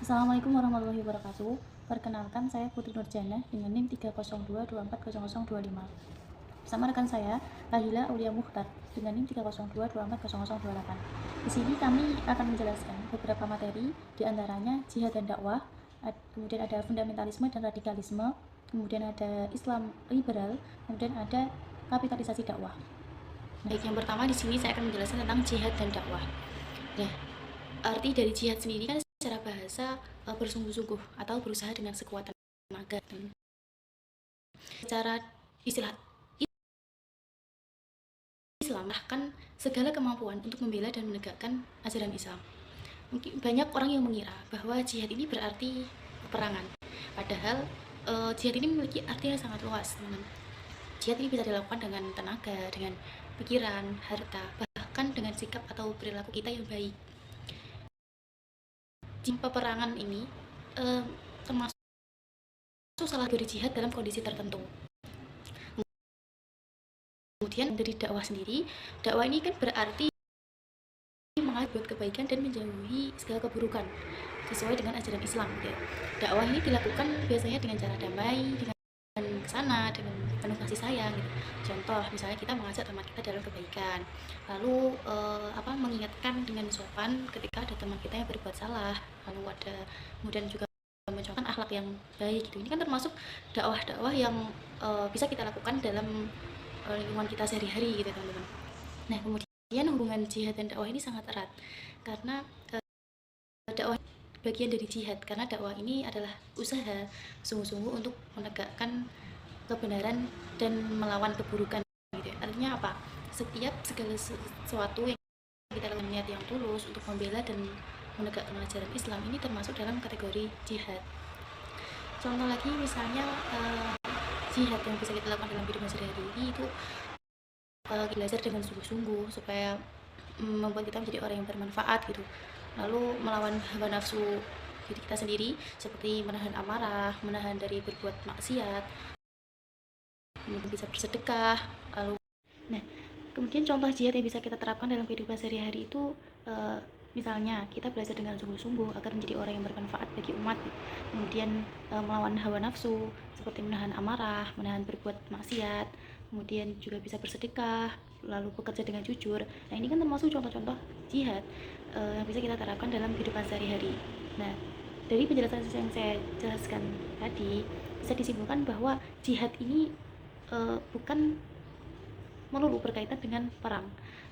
Assalamualaikum warahmatullahi wabarakatuh. Perkenalkan, saya Putri Nurjana dengan NIM 302240025. Bersama rekan saya, Lahila Aulia Mukhtar dengan NIM 302240028. Di sini kami akan menjelaskan beberapa materi, diantaranya jihad dan dakwah, kemudian ada fundamentalisme dan radikalisme, kemudian ada Islam liberal, kemudian ada kapitalisasi dakwah. Baik, yang pertama di sini saya akan menjelaskan tentang jihad dan dakwah. Nah, arti dari jihad sendiri kan secara bahasa bersungguh-sungguh atau berusaha dengan sekuat tenaga. Secara istilah Islam bahkan segala kemampuan untuk membela dan menegakkan ajaran Islam. Mungkin banyak orang yang mengira bahwa jihad ini berarti peperangan. Padahal jihad ini memiliki arti yang sangat luas, teman-teman. Jihad ini bisa dilakukan dengan tenaga, dengan pikiran, harta, bahkan dengan sikap atau perilaku kita yang baik. Peperangan ini termasuk salah dari jihad dalam kondisi tertentu. Kemudian dari dakwah sendiri, dakwah ini kan berarti mengajak kebaikan dan menjauhi segala keburukan sesuai dengan ajaran Islam. Ya. Dakwah ini dilakukan biasanya dengan cara damai, dengan kesana, dengan penuh kasih sayang. Gitu. Contoh, misalnya kita mengajak teman kita dalam kebaikan, lalu mengingatkan dengan sopan ketika ada teman kita yang berbuat salah, lalu ada kemudian juga mencontohkan akhlak yang baik. Gitu. Ini kan termasuk dakwah-dakwah yang bisa kita lakukan dalam lingkungan kita sehari-hari, gitu teman-teman. Nah, kemudian hubungan jihad dan dakwah ini sangat erat karena dakwah bagian dari jihad, karena dakwah ini adalah usaha sungguh-sungguh untuk menegakkan kebenaran dan melawan keburukan, gitu. Artinya apa? Setiap segala sesuatu yang kita lakukan niat yang tulus untuk membela dan menegakkan ajaran Islam ini termasuk dalam kategori jihad. Contoh lagi misalnya jihad yang bisa kita lakukan dalam hidup sehari-hari itu belajar dengan sungguh-sungguh supaya membuat kita menjadi orang yang bermanfaat gitu. Lalu melawan hawa nafsu diri kita sendiri seperti menahan amarah, menahan dari berbuat maksiat, kemudian bisa bersedekah. Nah, kemudian contoh jihad yang bisa kita terapkan dalam kehidupan sehari-hari itu misalnya kita belajar dengan sungguh-sungguh agar menjadi orang yang bermanfaat bagi umat. Kemudian melawan hawa nafsu seperti menahan amarah, menahan berbuat maksiat, kemudian juga bisa bersedekah, lalu bekerja dengan jujur. Nah, ini kan termasuk contoh-contoh jihad yang bisa kita terapkan dalam kehidupan sehari-hari. Nah, dari penjelasan yang saya jelaskan tadi bisa disimpulkan bahwa jihad ini bukan melulu berkaitan dengan perang,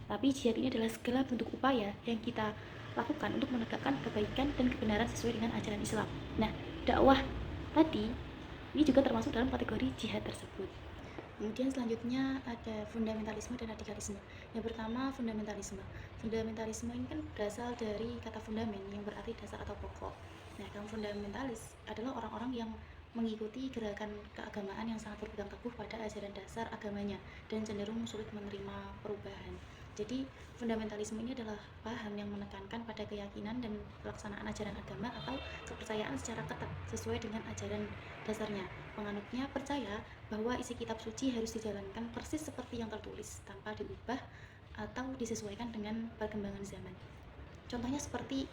tapi jihad ini adalah segala bentuk upaya yang kita lakukan untuk menegakkan kebaikan dan kebenaran sesuai dengan ajaran Islam. Nah, dakwah tadi ini juga termasuk dalam kategori jihad tersebut. Kemudian selanjutnya ada fundamentalisme dan radikalisme. Yang pertama, fundamentalisme. Fundamentalisme ini kan berasal dari kata fundamen yang berarti dasar atau pokok. Nah, kaum fundamentalis adalah orang-orang yang mengikuti gerakan keagamaan yang sangat berpegang teguh pada ajaran dasar agamanya dan cenderung sulit menerima perubahan. Jadi, fundamentalisme ini adalah paham yang menekankan pada keyakinan dan pelaksanaan ajaran agama atau kepercayaan secara ketat sesuai dengan ajaran dasarnya. Penganutnya percaya bahwa isi kitab suci harus dijalankan persis seperti yang tertulis tanpa diubah atau disesuaikan dengan perkembangan zaman. Contohnya seperti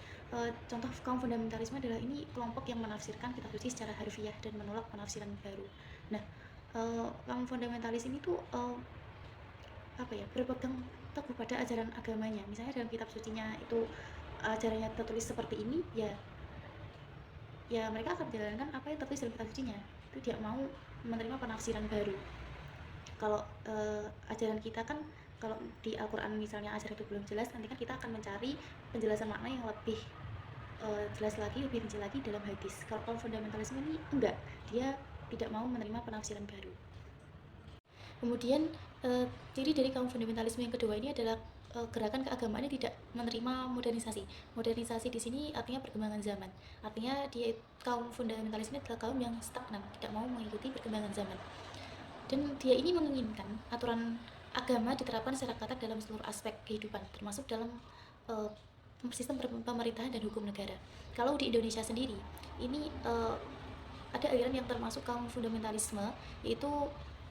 contoh kaum fundamentalisme adalah ini kelompok yang menafsirkan kitab suci secara harfiah dan menolak penafsiran baru. Nah, kaum fundamentalis ini tuh berpegang teguh pada ajaran agamanya. Misalnya dalam kitab sucinya itu ajarannya tertulis seperti ini, ya mereka akan menjalankan apa yang tertulis dalam kitab sucinya. Itu tidak mau menerima penafsiran baru. Kalau ajaran kita kan, kalau di Al-Quran misalnya ajaran itu belum jelas, nanti kan kita akan mencari penjelasan makna yang lebih jelas lagi, lebih rinci lagi dalam hadis. Kalau fundamentalisme ini enggak, dia tidak mau menerima penafsiran baru. Kemudian ciri dari kaum fundamentalisme yang kedua ini adalah gerakan keagamaan yang tidak menerima modernisasi. Modernisasi di sini artinya perkembangan zaman. Artinya kaum fundamentalis ini adalah kaum yang stagnan, tidak mau mengikuti perkembangan zaman. Dan dia ini menginginkan aturan agama diterapkan secara ketat dalam seluruh aspek kehidupan, termasuk dalam sistem pemerintahan dan hukum negara. Kalau di Indonesia sendiri, ini ada aliran yang termasuk kaum fundamentalisme, yaitu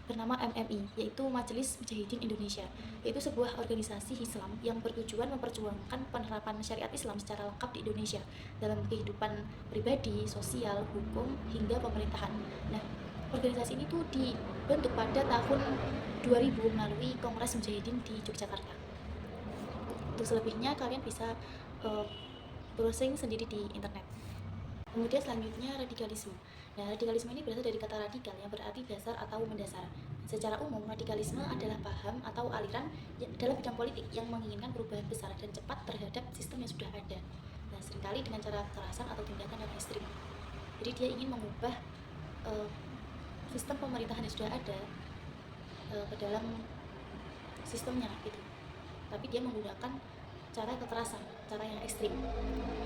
bernama MMI, yaitu Majelis Mujahidin Indonesia, yaitu sebuah organisasi Islam yang bertujuan memperjuangkan penerapan syariat Islam secara lengkap di Indonesia dalam kehidupan pribadi, sosial, hukum, hingga pemerintahan. Nah, organisasi ini tuh dibentuk pada tahun 2000 melalui Kongres Mujahidin di Yogyakarta. Untuk selebihnya kalian bisa browsing sendiri di internet. Kemudian selanjutnya radikalisme. Nah, radikalisme ini berasal dari kata radikal yang berarti dasar atau mendasar. Secara umum, radikalisme adalah paham atau aliran dalam bidang politik yang menginginkan perubahan besar dan cepat terhadap sistem yang sudah ada. Nah, seringkali dengan cara kekerasan atau tindakan yang ekstrim. Jadi dia ingin mengubah sistem pemerintahan yang sudah ada ke dalam sistemnya gitu. Tapi dia menggunakan cara kekerasan, cara yang ekstrim.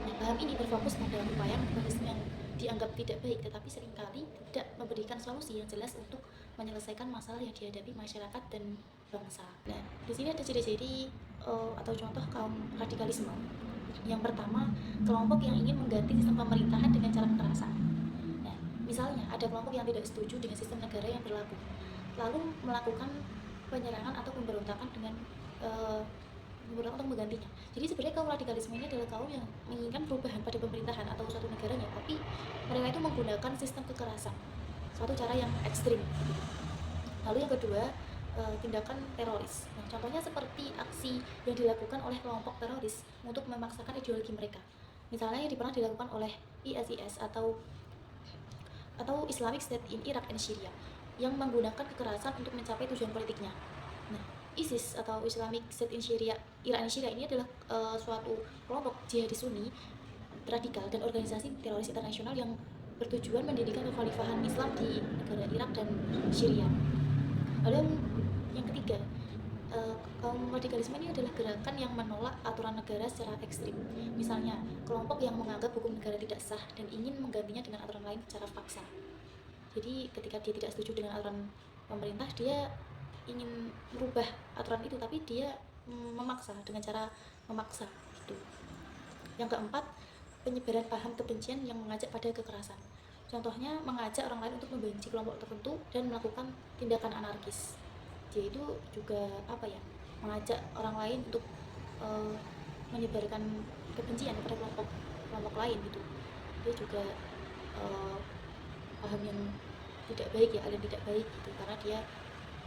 Nah, paham ini berfokus pada upaya radikalisme yang dianggap tidak baik, tetapi seringkali tidak memberikan solusi yang jelas untuk menyelesaikan masalah yang dihadapi masyarakat dan bangsa. Nah, di sini ada ciri-ciri atau contoh kaum radikalisme. Yang pertama, kelompok yang ingin mengganti sistem pemerintahan dengan cara kekerasan. Nah, misalnya ada kelompok yang tidak setuju dengan sistem negara yang berlaku, lalu melakukan penyerangan atau pemberontakan dengan untuk menggantinya. Jadi sebenarnya kaum radikalisme ini adalah kaum yang menginginkan perubahan pada pemerintahan atau suatu negaranya, tapi mereka itu menggunakan sistem kekerasan, suatu cara yang ekstrim. Lalu yang kedua, tindakan teroris. Nah, contohnya seperti aksi yang dilakukan oleh kelompok teroris untuk memaksakan ideologi mereka. Misalnya yang pernah dilakukan oleh ISIS atau Islamic State in Iraq and Syria yang menggunakan kekerasan untuk mencapai tujuan politiknya. Nah, ISIS atau Islamic State in Syria, Irak dan Syria ini adalah suatu kelompok jihadis Sunni radikal dan organisasi teroris internasional yang bertujuan mendirikan kekhalifahan Islam di negara Irak dan Syria. Lalu yang ketiga, kaum radikalisme ini adalah gerakan yang menolak aturan negara secara ekstrim. Misalnya, kelompok yang menganggap hukum negara tidak sah dan ingin menggantinya dengan aturan lain secara paksa. Jadi ketika dia tidak setuju dengan aturan pemerintah, dia ingin merubah aturan itu, tapi dia memaksa dengan cara memaksa gitu. Yang keempat, penyebaran paham kebencian yang mengajak pada kekerasan. Contohnya mengajak orang lain untuk membenci kelompok tertentu dan melakukan tindakan anarkis. Dia itu juga mengajak orang lain untuk menyebarkan kebencian kepada kelompok lain gitu. Dia juga paham yang tidak baik ya, aliran tidak baik gitu, karena dia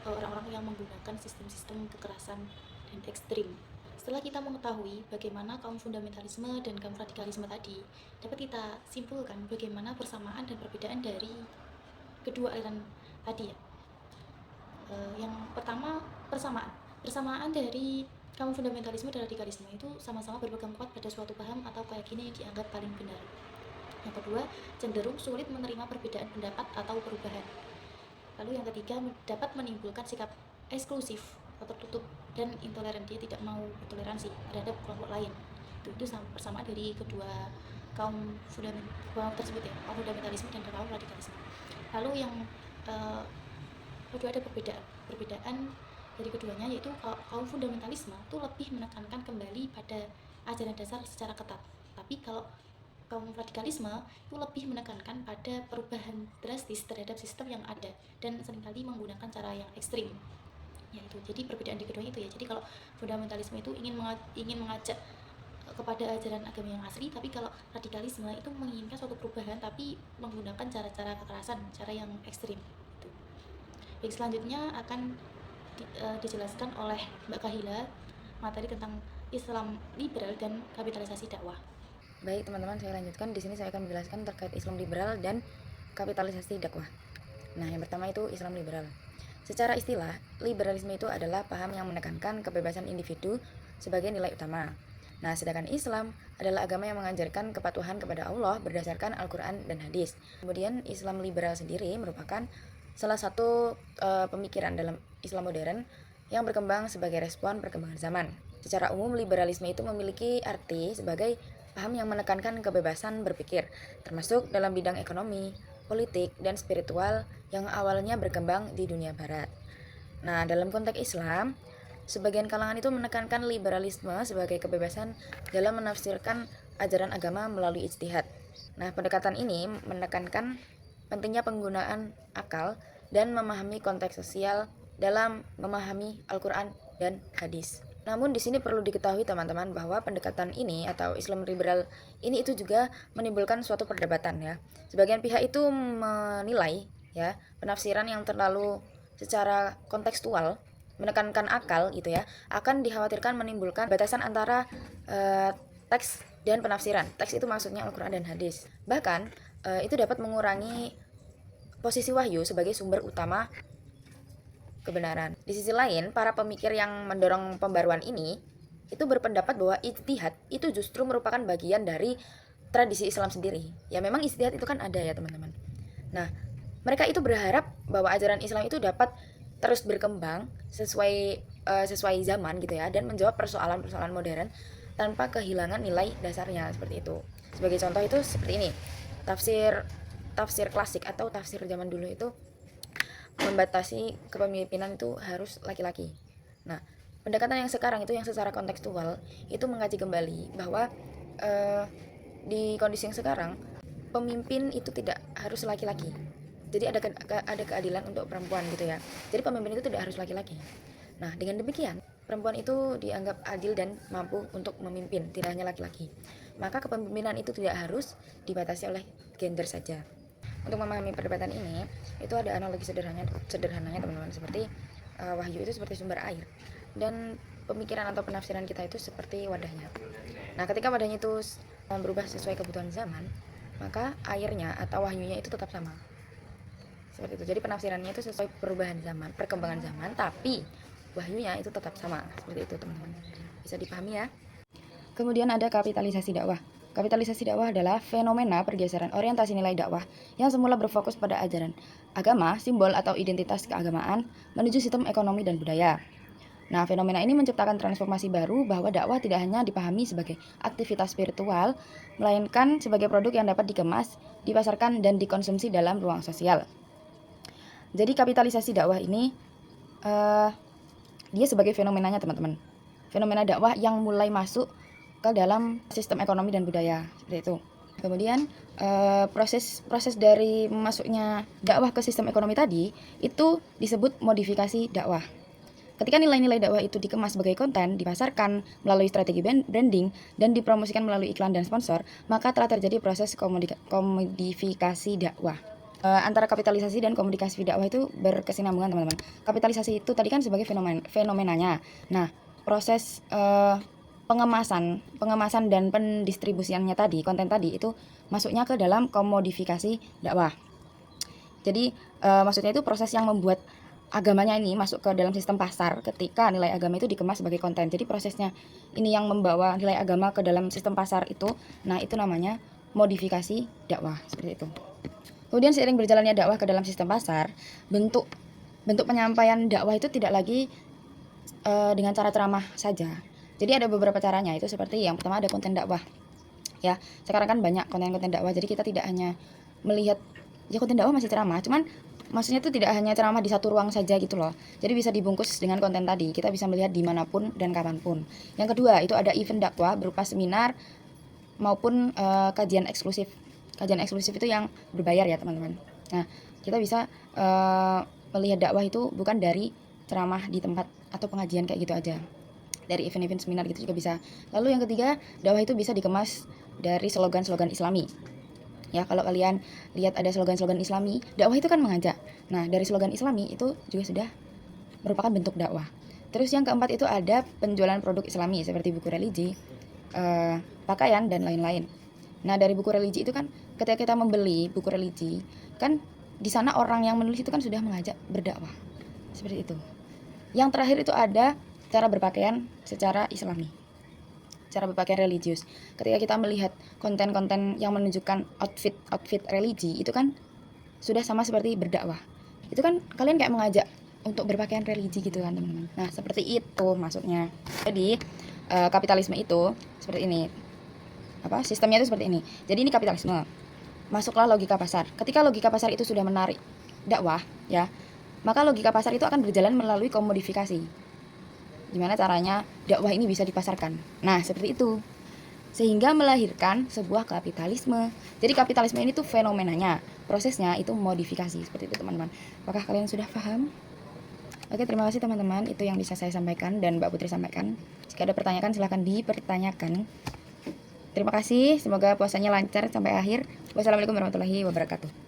orang-orang yang menggunakan sistem-sistem kekerasan dan ekstrim. Setelah kita mengetahui bagaimana kaum fundamentalisme dan kaum radikalisme tadi, dapat kita simpulkan bagaimana persamaan dan perbedaan dari kedua aliran tadi ya. Yang pertama, persamaan dari kaum fundamentalisme dan radikalisme itu sama-sama berpegang kuat pada suatu paham atau keyakinan yang dianggap paling benar. Yang kedua, cenderung sulit menerima perbedaan pendapat atau perubahan. Lalu yang ketiga, dapat menimbulkan sikap eksklusif atau tertutup dan intoleran. Dia tidak mau toleransi terhadap kelompok lain. Itu persamaan dari kedua kaum tersebut ya, kaum fundamentalisme dan kaum radikalisme. Lalu yang kedua ada perbedaan dari keduanya, yaitu kaum fundamentalisme itu lebih menekankan kembali pada ajaran dasar secara ketat. Tapi kalau kaum radikalisme itu lebih menekankan pada perubahan drastis terhadap sistem yang ada dan seringkali menggunakan cara yang ekstrim. Yaitu jadi perbedaan di keduanya itu ya. Jadi kalau fundamentalisme itu ingin mengajak kepada ajaran agama yang asli, tapi kalau radikalisme itu menginginkan suatu perubahan tapi menggunakan cara-cara kekerasan, cara yang ekstrim. Gitu. Baik, selanjutnya akan dijelaskan oleh Mbak Kahila materi tentang Islam liberal dan kapitalisasi dakwah. Baik teman-teman, saya lanjutkan. Di sini saya akan menjelaskan terkait Islam liberal dan kapitalisasi dakwah. Nah, yang pertama itu Islam liberal. Secara istilah, liberalisme itu adalah paham yang menekankan kebebasan individu sebagai nilai utama. Nah, sedangkan Islam adalah agama yang mengajarkan kepatuhan kepada Allah berdasarkan Al-Quran dan hadis. Kemudian Islam liberal sendiri merupakan salah satu pemikiran dalam Islam modern yang berkembang sebagai respon perkembangan zaman. Secara umum, liberalisme itu memiliki arti sebagai paham yang menekankan kebebasan berpikir, termasuk dalam bidang ekonomi, politik, dan spiritual yang awalnya berkembang di dunia barat. Nah, dalam konteks Islam, sebagian kalangan itu menekankan liberalisme sebagai kebebasan dalam menafsirkan ajaran agama melalui ijtihad. Nah, pendekatan ini menekankan pentingnya penggunaan akal dan memahami konteks sosial dalam memahami Al-Quran dan hadis. Namun di sini perlu diketahui teman-teman bahwa pendekatan ini atau Islam liberal ini itu juga menimbulkan suatu perdebatan ya. Sebagian pihak itu menilai ya penafsiran yang terlalu secara kontekstual, menekankan akal gitu ya, akan dikhawatirkan menimbulkan batasan antara teks dan penafsiran. Teks itu maksudnya Al-Quran dan hadis. Bahkan itu dapat mengurangi posisi wahyu sebagai sumber utama kebenaran. Di sisi lain, para pemikir yang mendorong pembaruan ini itu berpendapat bahwa ijtihad itu justru merupakan bagian dari tradisi Islam sendiri. Ya memang ijtihad itu kan ada ya teman-teman. Nah, mereka itu berharap bahwa ajaran Islam itu dapat terus berkembang sesuai zaman gitu ya, dan menjawab persoalan-persoalan modern tanpa kehilangan nilai dasarnya seperti itu. Sebagai contoh itu seperti ini. Tafsir klasik atau tafsir zaman dulu itu membatasi kepemimpinan itu harus laki-laki. Nah, pendekatan yang sekarang itu yang secara kontekstual itu mengkaji kembali bahwa di kondisi yang sekarang pemimpin itu tidak harus laki-laki. Jadi ada keadilan untuk perempuan gitu ya. Jadi pemimpin itu tidak harus laki-laki. Nah, dengan demikian perempuan itu dianggap adil dan mampu untuk memimpin, tidak hanya laki-laki. Maka kepemimpinan itu tidak harus dibatasi oleh gender saja. Untuk memahami perdebatan ini, itu ada analogi sederhananya teman-teman, seperti wahyu itu seperti sumber air dan pemikiran atau penafsiran kita itu seperti wadahnya. Nah, ketika wadahnya itu berubah sesuai kebutuhan zaman, maka airnya atau wahyunya itu tetap sama. Seperti itu. Jadi penafsirannya itu sesuai perubahan zaman, perkembangan zaman, tapi wahyunya itu tetap sama. Seperti itu, teman-teman. Bisa dipahami ya. Kemudian ada kapitalisasi dakwah. Kapitalisasi dakwah adalah fenomena pergeseran orientasi nilai dakwah yang semula berfokus pada ajaran agama, simbol atau identitas keagamaan menuju sistem ekonomi dan budaya. Nah, fenomena ini menciptakan transformasi baru bahwa dakwah tidak hanya dipahami sebagai aktivitas spiritual, melainkan sebagai produk yang dapat dikemas, dipasarkan, dan dikonsumsi dalam ruang sosial. Jadi kapitalisasi dakwah ini dia sebagai fenomenanya teman-teman. Fenomena dakwah yang mulai masuk ke dalam sistem ekonomi dan budaya seperti itu. Kemudian proses dari masuknya dakwah ke sistem ekonomi tadi itu disebut modifikasi dakwah. Ketika nilai-nilai dakwah itu dikemas sebagai konten, dipasarkan melalui strategi branding dan dipromosikan melalui iklan dan sponsor, maka telah terjadi proses komodifikasi dakwah. Antara kapitalisasi dan komunikasi dakwah itu berkesinambungan teman-teman. Kapitalisasi itu tadi kan sebagai fenomenanya. Nah, proses pengemasan dan pendistribusiannya tadi, konten tadi itu masuknya ke dalam komodifikasi dakwah. Jadi maksudnya itu proses yang membuat agamanya ini masuk ke dalam sistem pasar ketika nilai agama itu dikemas sebagai konten. Jadi prosesnya ini yang membawa nilai agama ke dalam sistem pasar itu, nah itu namanya modifikasi dakwah seperti itu. Kemudian seiring berjalannya dakwah ke dalam sistem pasar, bentuk penyampaian dakwah itu tidak lagi dengan cara ceramah saja. Jadi ada beberapa caranya, itu seperti yang pertama ada konten dakwah. Ya, sekarang kan banyak konten-konten dakwah. Jadi kita tidak hanya melihat ya konten dakwah masih ceramah, cuman maksudnya itu tidak hanya ceramah di satu ruang saja gitu loh. Jadi bisa dibungkus dengan konten tadi. Kita bisa melihat dimanapun dan kapanpun. Yang kedua itu ada event dakwah berupa seminar maupun kajian eksklusif. Kajian eksklusif itu yang berbayar ya teman-teman. Nah, kita bisa melihat dakwah itu bukan dari ceramah di tempat atau pengajian kayak gitu aja. Dari event-event seminar gitu juga bisa. Lalu yang ketiga, dakwah itu bisa dikemas dari slogan-slogan Islami. Ya, kalau kalian lihat ada slogan-slogan Islami, dakwah itu kan mengajak. Nah, dari slogan Islami itu juga sudah merupakan bentuk dakwah. Terus yang keempat itu ada penjualan produk Islami seperti buku religi, pakaian dan lain-lain. Nah, dari buku religi itu kan ketika kita membeli buku religi, kan di sana orang yang menulis itu kan sudah mengajak berdakwah. Seperti itu. Yang terakhir itu ada cara berpakaian secara Islami, cara berpakaian religius. Ketika kita melihat konten-konten yang menunjukkan outfit religi, itu kan sudah sama seperti berdakwah. Itu kan kalian kayak mengajak untuk berpakaian religi gitu kan teman-teman. Nah seperti itu maksudnya. Jadi kapitalisme itu seperti ini. Sistemnya itu seperti ini. Jadi ini kapitalisme. Masuklah logika pasar. Ketika logika pasar itu sudah menarik dakwah, ya, maka logika pasar itu akan berjalan melalui komodifikasi. Gimana caranya dakwah ini bisa dipasarkan. Nah seperti itu. Sehingga melahirkan sebuah kapitalisme. Jadi kapitalisme ini tuh fenomenanya. prosesnya itu modifikasi. Seperti itu teman-teman. Apakah kalian sudah paham? Oke, terima kasih teman-teman. Itu yang bisa saya sampaikan dan Mbak Putri sampaikan. Jika ada pertanyaan silahkan dipertanyakan. Terima kasih, semoga puasanya lancar sampai akhir. Wassalamualaikum warahmatullahi wabarakatuh.